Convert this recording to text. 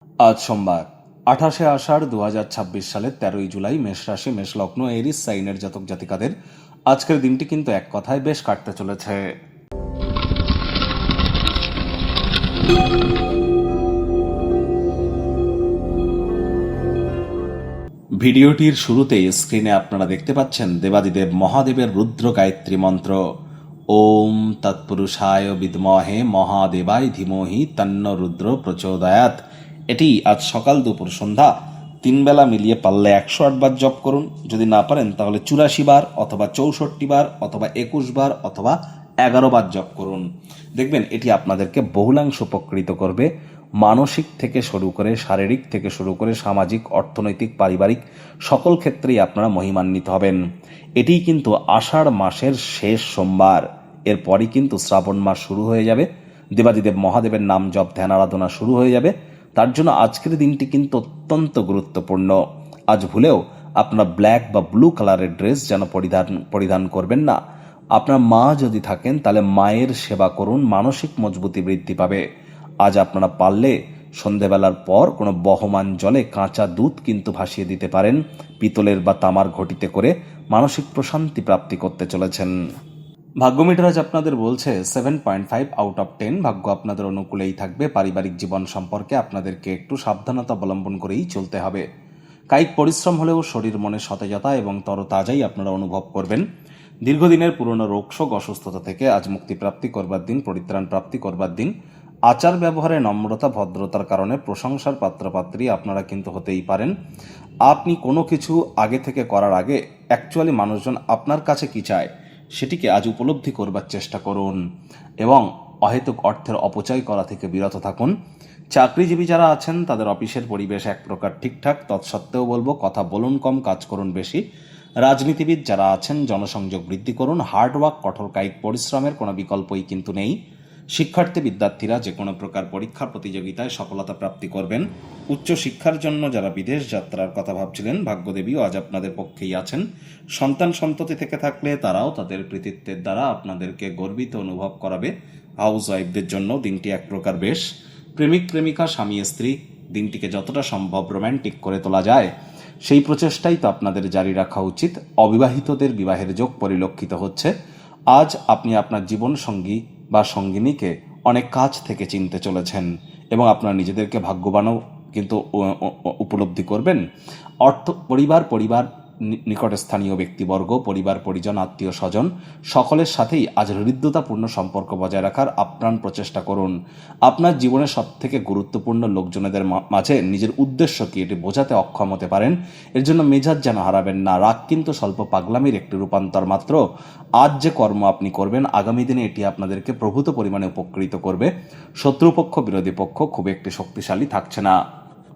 আজ সোমবার 28শে আষাঢ় 2026 সালের 13ই জুলাই মেষ রাশি মেষ লগ্ন এরিস সাইনের জাতক জাতিকাদের আজকের দিনটি কিন্তু এক কথায় বেশ কাটতে চলেছে। ভিডিওটির শুরুতেই স্ক্রিনে আপনারা দেখতে পাচ্ছেন দেবাদিদেব মহাদেবের রুদ্র গায়ত্রী মন্ত্র ওম তৎপুরুষায় বিদ্মহে মহাদেবায় ধীমহি তন্ন রুদ্র প্রচোদয়াৎ। এটি আজ সকাল দুপুর সন্ধ্যা 3 বেলা মিলিয়ে পারলে 108 বার জপ করুন। যদি না পারেন তাহলে 84 বার অথবা 64 বার অথবা 21 বার অথবা 11 বার জপ করুন। দেখবেন এটি আপনাদেরকে বহুলাংশ উপকৃত করবে। মানসিক থেকে শুরু করে শারীরিক থেকে শুরু করে সামাজিক, অর্থনৈতিক, পারিবারিক সকল ক্ষেত্রেই আপনারা মহিমান্বিত হবেন। এটিই কিন্তু আষাঢ় মাসের শেষ সোমবার। এরপরই কিন্তু শ্রাবণ মাস শুরু হয়ে যাবে, দেবাদিদেব মহাদেবের নাম জপ ধ্যান আরাধনা শুরু হয়ে যাবে। তার জন্য আজকের দিনটি কিন্তু অত্যন্ত গুরুত্বপূর্ণ। আজ ভুলেও আপনারা ব্ল্যাক বা ব্লু কালারের ড্রেস যেন পরিধান করবেন না। আপনার মা যদি থাকেন তাহলে মায়ের সেবা করুন, মানসিক মজবুতি বৃদ্ধি পাবে। আজ আপনারা পারলে সন্ধেবেলার পর কোনো বহমান জলে কাঁচা দুধ কিন্তু ভাসিয়ে দিতে পারেন, পিতলের বা তামার ঘটিতে করে মানসিক প্রশান্তি প্রাপ্তি করতে চলেছেন। ভাগ্য মিটার আজ আপনাদের বলছে 7.5 আউট অফ 10। ভাগ্য আপনাদের অনুকূলেই থাকবে। পারিবারিক জীবন সম্পর্কে আপনাদেরকে একটু সাবধানতা অবলম্বন করেই চলতে হবে। কায়িক পরিশ্রম হলেও শরীর মনে সতেজতা এবং তরতাজাই আপনারা অনুভব করবেন। দীর্ঘদিনের পুরনো রোগশোক অসুস্থতা থেকে আজ মুক্তিপ্রাপ্তি করবার দিন, পরিত্রাণ প্রাপ্তি করবার দিন। আচার ব্যবহারে নম্রতা ভদ্রতার কারণে প্রশংসার পাত্রপাত্রী আপনারা কিন্তু হতেই পারেন। আপনি কোনো কিছু আগে থেকে করার আগে অ্যাকচুয়ালি মানুষজন আপনার কাছে কি চায় সেটিকে আজ উপলব্ধি করবার চেষ্টা করুন এবং অহেতুক অর্থের অপচয় করা থেকে বিরত থাকুন। চাকরিজীবী যারা আছেন তাদের অফিসের পরিবেশ এক প্রকার ঠিকঠাক, তৎসত্ত্বেও বলবো কথা বলুন কম, কাজ করুন বেশি। রাজনীতিবিদ যারা আছেন জনসংযোগ বৃদ্ধি করুন। হার্ডওয়ার্ক, কঠোর কায়িক পরিশ্রমের কোনো বিকল্পই কিন্তু নেই। শিক্ষার্থী বিদ্যার্থীরা যে কোনো প্রকার পরীক্ষা প্রতিযোগিতায় সফলতা প্রাপ্তি করবেন। উচ্চশিক্ষার জন্য যারা বিদেশ যাত্রার কথা ভাবছিলেন, ভাগ্যদেবীও আজ আপনাদের পক্ষেই আছেন। সন্তান সন্ততি থেকে থাকলে তারাও তাদের কৃতিত্বের দ্বারা আপনাদেরকে গর্বিত অনুভব করাবে। হাউস ওয়াইফদের জন্য দিনটি এক প্রকার বেশ। প্রেমিক প্রেমিকা, স্বামী স্ত্রী দিনটিকে যতটা সম্ভব রোম্যান্টিক করে তোলা যায় সেই প্রচেষ্টাই তো আপনাদের জারি রাখা উচিত। অবিবাহিতদের বিবাহের যোগ পরিলক্ষিত হচ্ছে। আজ আপনি আপনার জীবন সঙ্গী বা সঙ্গিনীকে অনেক কাছ থেকে চিনতে চলেছেন এবং আপনারা নিজেদেরকে ভাগ্যবানও কিন্তু উপলব্ধি করবেন। পরিবার নিকটস্থানীয় ব্যক্তিবর্গ, পরিবার পরিজন, আত্মীয় স্বজন সকলের সাথেই আজ হৃদ্যতাপূর্ণ সম্পর্ক বজায় রাখার আপ্রাণ প্রচেষ্টা করুন। আপনার জীবনের সবথেকে গুরুত্বপূর্ণ লোকজনেদের মাঝে নিজের উদ্দেশ্য কি এটি বোঝাতে অক্ষম হতে পারেন। এর জন্য মেজাজ যেন হারাবেন না। রাগ কিন্তু স্বল্প পাগলামির একটি রূপান্তর মাত্র। আজ যে কর্ম আপনি করবেন আগামী দিনে এটি আপনাদেরকে প্রভূত পরিমাণে উপকৃত করবে। শত্রুপক্ষ বিরোধী পক্ষ খুব একটি শক্তিশালী থাকছে না।